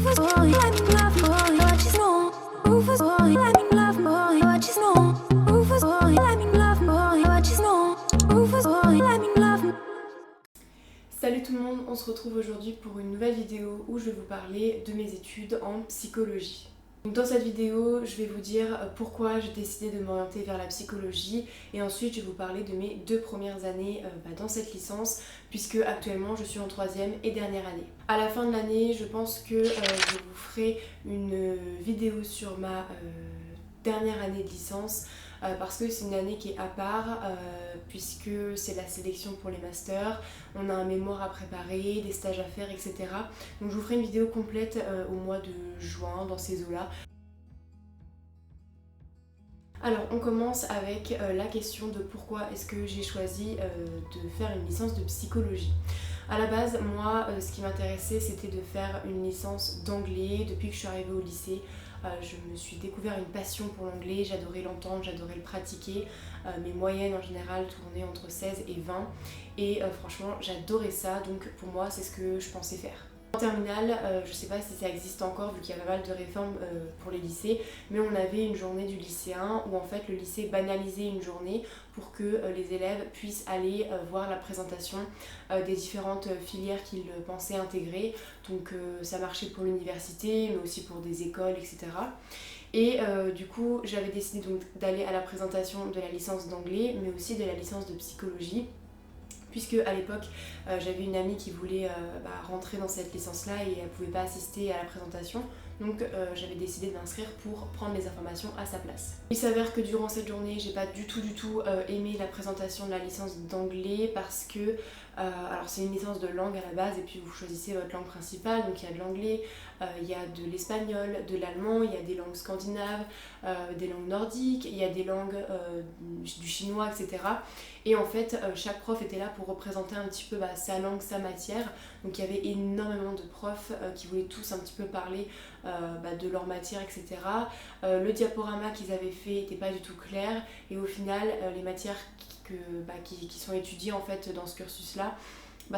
Salut tout le monde, on se retrouve aujourd'hui pour une nouvelle vidéo où je vais vous parler de mes études en psychologie. Donc dans cette vidéo, je vais vous dire pourquoi j'ai décidé de m'orienter vers la psychologie et ensuite je vais vous parler de mes 2 premières années dans cette licence puisque actuellement je suis en 3e et dernière année. À la fin de l'année, je pense que je vous ferai une vidéo sur ma dernière année de licence parce que c'est une année qui est à part puisque c'est la sélection pour les masters, on a un mémoire à préparer, des stages à faire, etc. Donc je vous ferai une vidéo complète au mois de juin dans ces eaux-là. Alors on commence avec la question de pourquoi est-ce que j'ai choisi de faire une licence de psychologie. À la base, moi, ce qui m'intéressait, c'était de faire une licence d'anglais. Depuis que je suis arrivée au lycée, je me suis découvert une passion pour l'anglais, j'adorais l'entendre, j'adorais le pratiquer. Mes moyennes en général tournaient entre 16 et 20 et franchement j'adorais ça, donc pour moi c'est ce que je pensais faire. En terminale, je sais pas si ça existe encore vu qu'il y a pas mal de réformes pour les lycées, mais on avait une journée du lycéen où en fait le lycée banalisait une journée pour que les élèves puissent aller voir la présentation des différentes filières qu'ils pensaient intégrer. Donc ça marchait pour l'université mais aussi pour des écoles, etc. Et du coup j'avais décidé donc d'aller à la présentation de la licence d'anglais mais aussi de la licence de psychologie, puisque à l'époque j'avais une amie qui voulait rentrer dans cette licence là et elle pouvait pas assister à la présentation, donc j'avais décidé de m'inscrire pour prendre les informations à sa place. Il s'avère que durant cette journée j'ai pas du tout aimé la présentation de la licence d'anglais parce que alors c'est une licence de langue à la base et puis vous choisissez votre langue principale, donc il y a de l'anglais, il y a de l'espagnol, de l'allemand, il y a des langues scandinaves, des langues nordiques, il y a des langues du chinois, etc. Et en fait chaque prof était là pour représenter un petit peu sa langue, sa matière, donc il y avait énormément de profs qui voulaient tous un petit peu parler de leur matière, etc. Le diaporama qu'ils avaient fait n'était pas du tout clair et au final les matières qui sont étudiées en fait dans ce cursus là,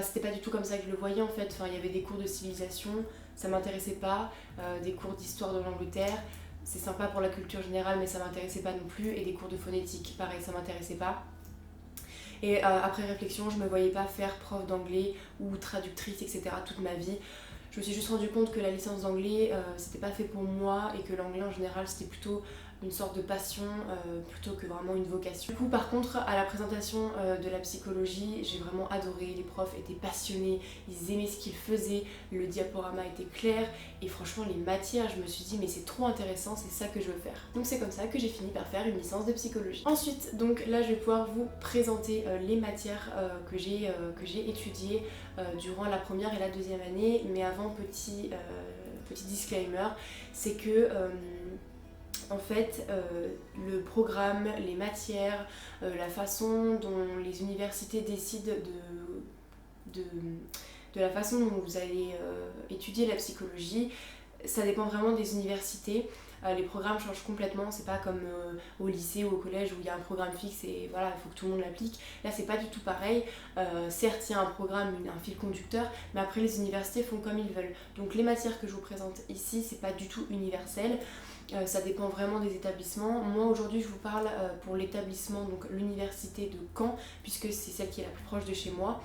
c'était pas du tout comme ça que je le voyais en fait. Enfin, il y avait des cours de civilisation, ça m'intéressait pas, des cours d'histoire de l'Angleterre, c'est sympa pour la culture générale mais ça m'intéressait pas non plus, et des cours de phonétique, pareil, ça m'intéressait pas. Et après réflexion, je me voyais pas faire prof d'anglais ou traductrice, etc. toute ma vie. Je me suis juste rendu compte que la licence d'anglais c'était pas fait pour moi et que l'anglais en général c'était plutôt une sorte de passion plutôt que vraiment une vocation. Du coup par contre à la présentation de la psychologie j'ai vraiment adoré, les profs étaient passionnés, ils aimaient ce qu'ils faisaient, le diaporama était clair et franchement les matières, je me suis dit mais c'est trop intéressant, c'est ça que je veux faire. Donc c'est comme ça que j'ai fini par faire une licence de psychologie. Ensuite donc là je vais pouvoir vous présenter les matières que j'ai étudiées durant la première et la deuxième année, mais avant petit disclaimer, c'est que en fait, le programme, les matières, la façon dont les universités décident de la façon dont vous allez étudier la psychologie, ça dépend vraiment des universités. Les programmes changent complètement, c'est pas comme au lycée ou au collège où il y a un programme fixe et voilà, il faut que tout le monde l'applique. Là c'est pas du tout pareil, certes il y a un programme, un fil conducteur, mais après les universités font comme ils veulent. Donc les matières que je vous présente ici, c'est pas du tout universel. Ça dépend vraiment des établissements. Moi aujourd'hui je vous parle pour l'établissement, donc l'université de Caen, puisque c'est celle qui est la plus proche de chez moi.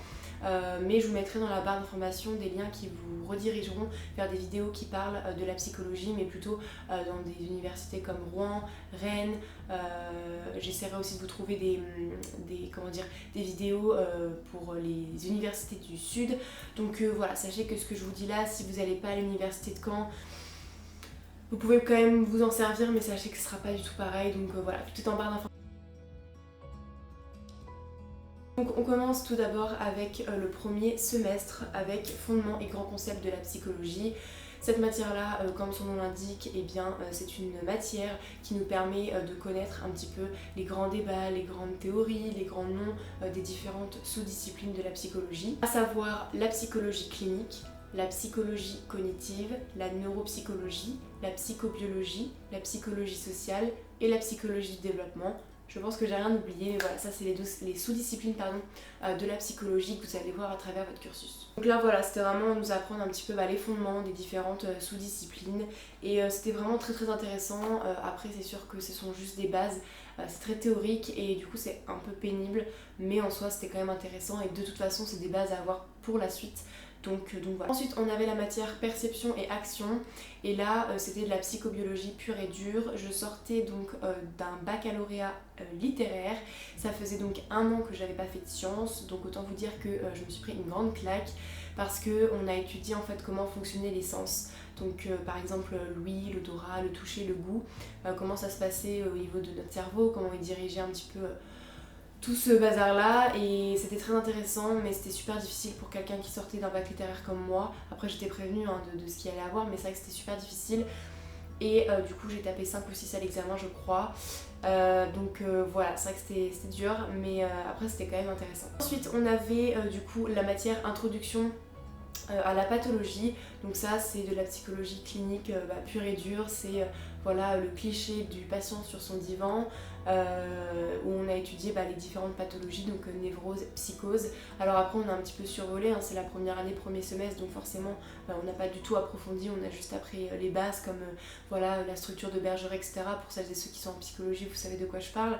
Mais je vous mettrai dans la barre d'information des liens qui vous redirigeront vers des vidéos qui parlent de la psychologie, mais plutôt dans des universités comme Rouen, Rennes. J'essaierai aussi de vous trouver des vidéos pour les universités du Sud. Donc voilà, sachez que ce que je vous dis là, si vous n'allez pas à l'université de Caen, vous pouvez quand même vous en servir, mais sachez que ce sera pas du tout pareil. Donc voilà, tout est en barre d'information. Donc on commence tout d'abord avec le premier semestre avec fondements et grands concepts de la psychologie. Cette matière-là, comme son nom l'indique, c'est une matière qui nous permet de connaître un petit peu les grands débats, les grandes théories, les grands noms des différentes sous-disciplines de la psychologie, à savoir la psychologie clinique, la psychologie cognitive, la neuropsychologie, la psychobiologie, la psychologie sociale et la psychologie du développement, Je pense que j'ai rien oublié, mais voilà, ça c'est les sous-disciplines de la psychologie que vous allez voir à travers votre cursus. Donc là voilà, c'était vraiment nous apprendre un petit peu les fondements des différentes sous-disciplines et c'était vraiment très très intéressant. Après c'est sûr que ce sont juste des bases, c'est très théorique et du coup c'est un peu pénible, mais en soi c'était quand même intéressant et de toute façon c'est des bases à avoir pour la suite. Donc voilà. Ensuite on avait la matière perception et action et là c'était de la psychobiologie pure et dure. Je sortais donc d'un baccalauréat littéraire. Ça faisait donc 1 an que j'avais pas fait de sciences, donc autant vous dire que je me suis pris une grande claque parce qu'on a étudié en fait comment fonctionnaient les sens. Donc par exemple l'ouïe, l'odorat, le toucher, le goût, comment ça se passait au niveau de notre cerveau, comment il dirigeait un petit peu tout ce bazar là et c'était très intéressant mais c'était super difficile pour quelqu'un qui sortait d'un bac littéraire comme moi. Après j'étais prévenue de ce qu'il allait avoir mais c'est vrai que c'était super difficile et du coup j'ai tapé 5 ou 6 à l'examen je crois. Donc voilà, c'est vrai que c'était dur mais après c'était quand même intéressant. Ensuite on avait du coup la matière introduction à la pathologie, donc ça c'est de la psychologie clinique pure et dure, c'est voilà le cliché du patient sur son divan où on a étudié les différentes pathologies, donc névrose, psychose. Alors après on a un petit peu survolé, c'est la première année, premier semestre, donc forcément on n'a pas du tout approfondi, on a juste appris les bases comme voilà la structure de Bergeret, etc. Pour celles et ceux qui sont en psychologie, vous savez de quoi je parle.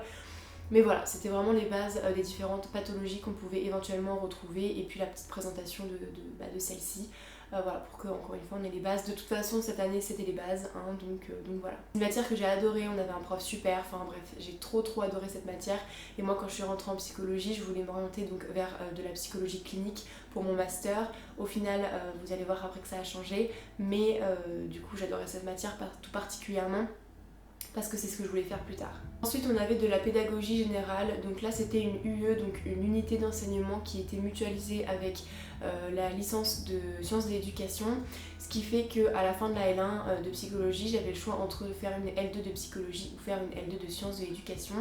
Mais voilà, c'était vraiment les bases des différentes pathologies qu'on pouvait éventuellement retrouver et puis la petite présentation de celle-ci. Voilà, pour que encore une fois on ait les bases. De toute façon cette année c'était les bases, donc voilà. C'est une matière que j'ai adorée, on avait un prof super, enfin bref, j'ai trop adoré cette matière. Et moi quand je suis rentrée en psychologie, je voulais m'orienter donc vers de la psychologie clinique pour mon master. Au final, vous allez voir après que ça a changé, mais du coup j'adorais cette matière tout particulièrement parce que c'est ce que je voulais faire plus tard. Ensuite on avait de la pédagogie générale, donc là c'était une UE, donc une unité d'enseignement qui était mutualisée avec la licence de sciences de l'éducation, ce qui fait qu'à la fin de la L1 de psychologie j'avais le choix entre faire une L2 de psychologie ou faire une L2 de sciences de l'éducation.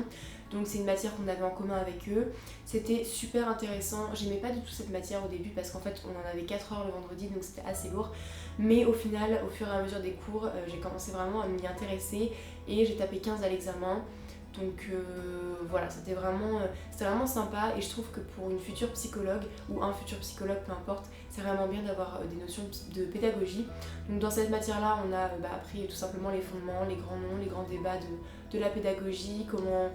Donc c'est une matière qu'on avait en commun avec eux, c'était super intéressant. J'aimais pas du tout cette matière au début parce qu'en fait on en avait 4 heures le vendredi, donc c'était assez lourd, mais au final au fur et à mesure des cours j'ai commencé vraiment à m'y intéresser et j'ai tapé 15 à l'examen. Donc voilà, c'était vraiment sympa et je trouve que pour une future psychologue ou un futur psychologue, peu importe, c'est vraiment bien d'avoir des notions de pédagogie. Donc dans cette matière-là, on a appris tout simplement les fondements, les grands noms, les grands débats de la pédagogie, comment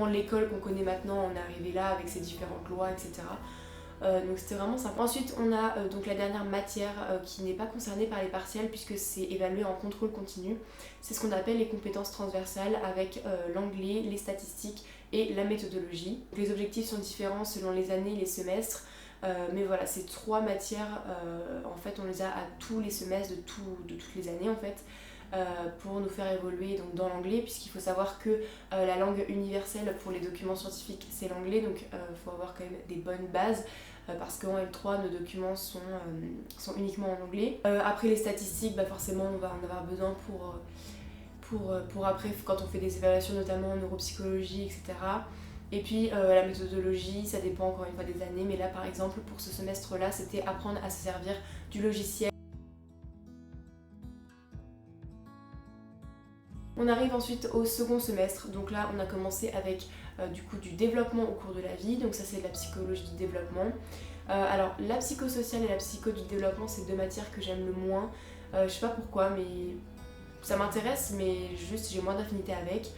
l'école qu'on connaît maintenant en est arrivée là avec ses différentes lois, etc. Donc c'était vraiment sympa. Ensuite on a donc la dernière matière qui n'est pas concernée par les partiels puisque c'est évalué en contrôle continu. C'est ce qu'on appelle les compétences transversales avec l'anglais, les statistiques et la méthodologie. Donc, les objectifs sont différents selon les années et les semestres. Mais voilà, ces 3 matières, en fait on les a à tous les semestres de toutes les années en fait. Pour nous faire évoluer donc, dans l'anglais, puisqu'il faut savoir que la langue universelle pour les documents scientifiques c'est l'anglais, donc il faut avoir quand même des bonnes bases parce qu'en L3 nos documents sont uniquement en anglais. Après les statistiques, forcément on va en avoir besoin pour après quand on fait des évaluations notamment en neuropsychologie, etc. Et puis la méthodologie, ça dépend encore une fois des années, mais là par exemple pour ce semestre là c'était apprendre à se servir du logiciel. On arrive ensuite au second semestre, donc là on a commencé avec du développement au cours de la vie, donc ça c'est de la psychologie du développement. Alors la psychosociale et la psycho du développement c'est 2 matières que j'aime le moins, je sais pas pourquoi mais ça m'intéresse mais juste j'ai moins d'affinité avec.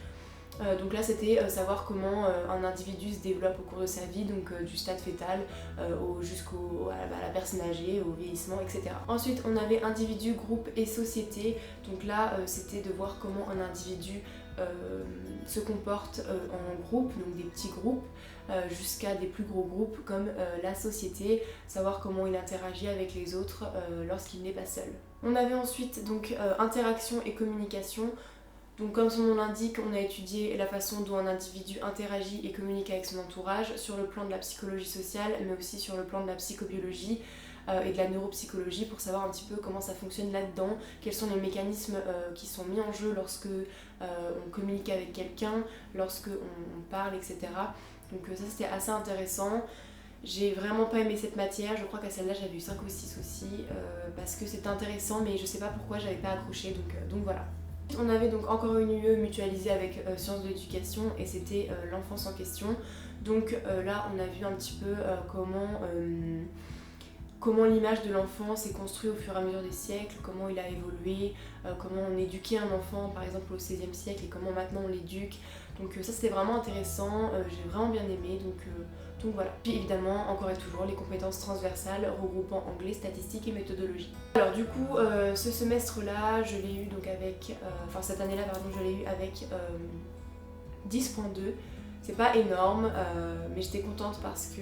Donc là c'était savoir comment un individu se développe au cours de sa vie, donc du stade fœtal à la personne âgée, au vieillissement, etc. Ensuite on avait individu, groupe et société, donc là c'était de voir comment un individu se comporte en groupe, donc des petits groupes, jusqu'à des plus gros groupes comme la société, savoir comment il interagit avec les autres lorsqu'il n'est pas seul. On avait ensuite donc interaction et communication. Donc comme son nom l'indique, on a étudié la façon dont un individu interagit et communique avec son entourage sur le plan de la psychologie sociale, mais aussi sur le plan de la psychobiologie et de la neuropsychologie pour savoir un petit peu comment ça fonctionne là-dedans, quels sont les mécanismes qui sont mis en jeu lorsque on communique avec quelqu'un, lorsque on parle, etc. Donc ça c'était assez intéressant. J'ai vraiment pas aimé cette matière, je crois qu'à celle-là j'avais eu 5 ou 6 aussi, parce que c'était intéressant mais je sais pas pourquoi j'avais pas accroché, donc voilà. On avait donc encore une UE mutualisée avec sciences de l'éducation et c'était l'enfance en question. Donc là on a vu un petit peu comment l'image de l'enfant s'est construite au fur et à mesure des siècles, comment il a évolué, comment on éduquait un enfant par exemple au XVIe siècle et comment maintenant on l'éduque. Donc ça c'était vraiment intéressant, j'ai vraiment bien aimé. Donc voilà. Puis évidemment, encore et toujours, les compétences transversales regroupant anglais, statistique et méthodologie. Alors du coup, ce semestre-là, je l'ai eu donc avec, cette année-là, pardon, je l'ai eu avec 10.2. C'est pas énorme, mais j'étais contente parce que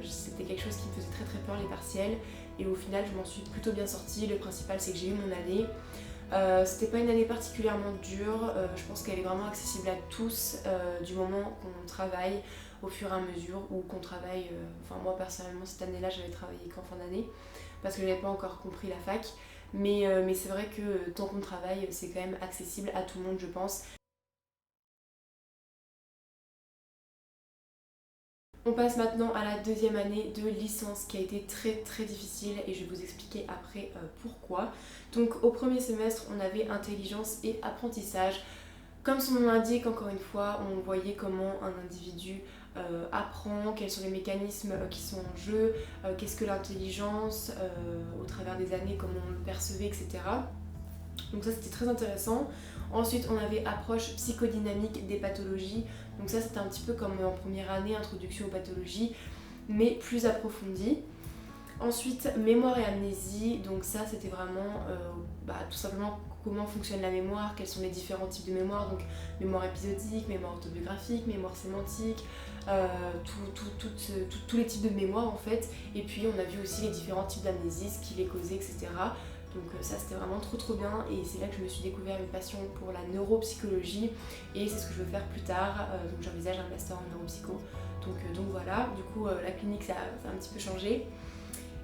c'était quelque chose qui me faisait très très peur, les partiels. Et au final, je m'en suis plutôt bien sortie. Le principal, c'est que j'ai eu mon année. C'était pas une année particulièrement dure, je pense qu'elle est vraiment accessible à tous du moment qu'on travaille au fur et à mesure ou qu'on travaille. Moi personnellement cette année-là j'avais travaillé qu'en fin d'année parce que j'avais pas encore compris la fac, mais c'est vrai que tant qu'on travaille c'est quand même accessible à tout le monde je pense. On passe maintenant à la deuxième année de licence qui a été très très difficile et je vais vous expliquer après pourquoi. Donc au premier semestre on avait intelligence et apprentissage. Comme son nom l'indique, encore une fois, on voyait comment un individu apprend, quels sont les mécanismes qui sont en jeu, qu'est-ce que l'intelligence au travers des années, comment on le percevait, etc. Donc ça c'était très intéressant. Ensuite on avait approche psychodynamique des pathologies. Donc ça c'était un petit peu comme en première année, introduction aux pathologies, mais plus approfondie. Ensuite, mémoire et amnésie, donc ça c'était vraiment tout simplement comment fonctionne la mémoire, quels sont les différents types de mémoire, donc mémoire épisodique, mémoire autobiographique, mémoire sémantique, tous les types de mémoire en fait, et puis on a vu aussi les différents types d'amnésie, ce qui les causait, etc. Donc ça c'était vraiment trop bien et c'est là que je me suis découvert une passion pour la neuropsychologie et c'est ce que je veux faire plus tard, donc j'envisage un master en neuropsycho. Donc voilà, du coup la clinique ça a un petit peu changé.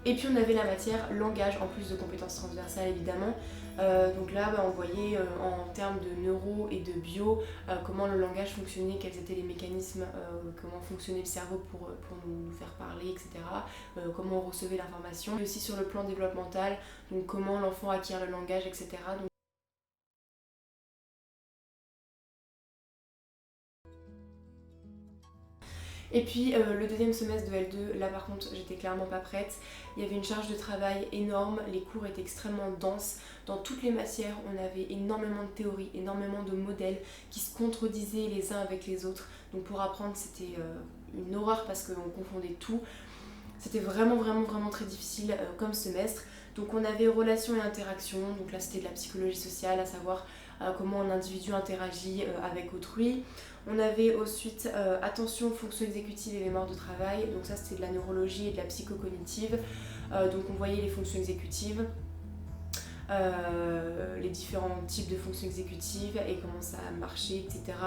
Et puis on avait la matière langage en plus de compétences transversales évidemment. Donc là on voyait en termes de neuro et de bio comment le langage fonctionnait, quels étaient les mécanismes, comment fonctionnait le cerveau pour nous faire parler, etc. Comment on recevait l'information. Et aussi sur le plan développemental, donc comment l'enfant acquiert le langage, etc. Et puis le deuxième semestre de L2, là par contre j'étais clairement pas prête. Il y avait une charge de travail énorme, les cours étaient extrêmement denses. Dans toutes les matières, on avait énormément de théories, énormément de modèles qui se contredisaient les uns avec les autres. Donc pour apprendre c'était une horreur parce qu'on confondait tout. C'était vraiment très difficile comme semestre. Donc on avait relations et interactions, donc là c'était de la psychologie sociale, à savoir comment un individu interagit avec autrui. On avait ensuite attention, fonction exécutive et mémoire de travail, donc ça c'était de la neurologie et de la psychocognitive. Donc on voyait les fonctions exécutives, les différents types de fonctions exécutives et comment ça marchait, etc.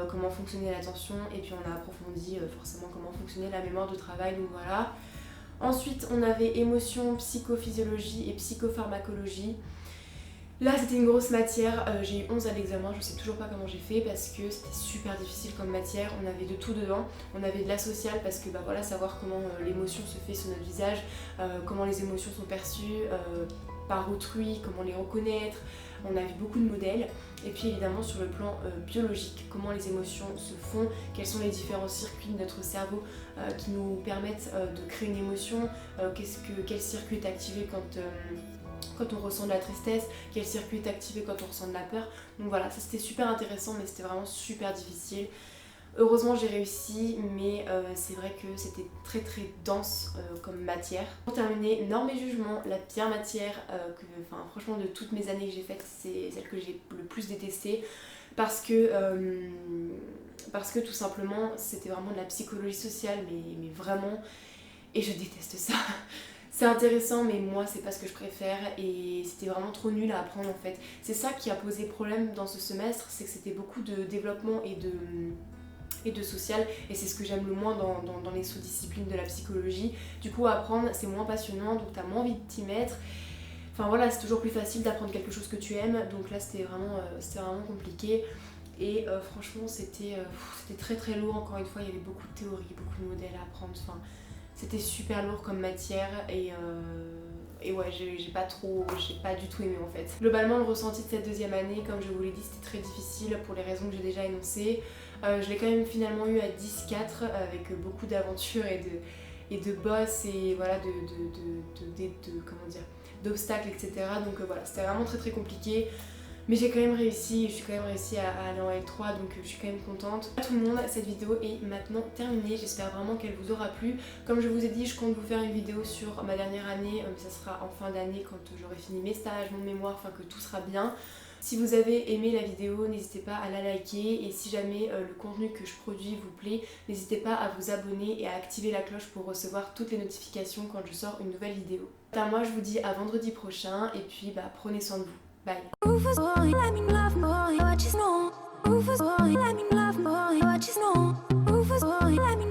Comment fonctionnait l'attention et puis on a approfondi forcément comment fonctionnait la mémoire de travail, donc voilà. Ensuite on avait émotion, psychophysiologie et psychopharmacologie. Là c'était une grosse matière, j'ai eu 11 à l'examen, je sais toujours pas comment j'ai fait parce que c'était super difficile comme matière, on avait de tout dedans, on avait de la sociale parce que savoir comment l'émotion se fait sur notre visage, comment les émotions sont perçues par autrui, comment les reconnaître, on a vu beaucoup de modèles, et puis évidemment sur le plan biologique, comment les émotions se font, quels sont les différents circuits de notre cerveau qui nous permettent de créer une émotion, quel circuit est activé quand on ressent de la tristesse, quel circuit est activé quand on ressent de la peur. Donc voilà, ça c'était super intéressant mais c'était vraiment super difficile. Heureusement j'ai réussi, mais c'est vrai que c'était très dense comme matière. Pour terminer, normes et jugements, la pire matière franchement de toutes mes années que j'ai faites, c'est celle que j'ai le plus détestée parce que tout simplement c'était vraiment de la psychologie sociale, mais vraiment, et je déteste ça. C'est intéressant mais moi c'est pas ce que je préfère et c'était vraiment trop nul à apprendre en fait. C'est ça qui a posé problème dans ce semestre, c'est que c'était beaucoup de développement et de social et c'est ce que j'aime le moins dans les sous-disciplines de la psychologie. Du coup apprendre c'est moins passionnant donc t'as moins envie de t'y mettre. Enfin voilà, c'est toujours plus facile d'apprendre quelque chose que tu aimes, donc là c'était vraiment compliqué et franchement c'était très lourd. Encore une fois il y avait beaucoup de théories, beaucoup de modèles à apprendre, enfin c'était super lourd comme matière et ouais, j'ai pas du tout aimé en fait. Globalement, le ressenti de cette deuxième année, comme je vous l'ai dit, c'était très difficile pour les raisons que j'ai déjà énoncées. Je l'ai quand même finalement eu à 10-4 avec beaucoup d'aventures et de boss et voilà, comment dire, d'obstacles, etc. Donc voilà, c'était vraiment très très compliqué. Mais j'ai quand même réussi, je suis quand même réussi à aller en L3, donc je suis quand même contente. Tout le monde, cette vidéo est maintenant terminée, j'espère vraiment qu'elle vous aura plu. Comme je vous ai dit, je compte vous faire une vidéo sur ma dernière année, mais ça sera en fin d'année quand j'aurai fini mes stages, mon mémoire, enfin que tout sera bien. Si vous avez aimé la vidéo, n'hésitez pas à la liker et si jamais le contenu que je produis vous plaît, n'hésitez pas à vous abonner et à activer la cloche pour recevoir toutes les notifications quand je sors une nouvelle vidéo. Enfin, moi je vous dis à vendredi prochain et puis prenez soin de vous. Bye. Rufus boy, let me love boy, what you know. Rufus boy, let me love boy, what you know. Rufus boy, let me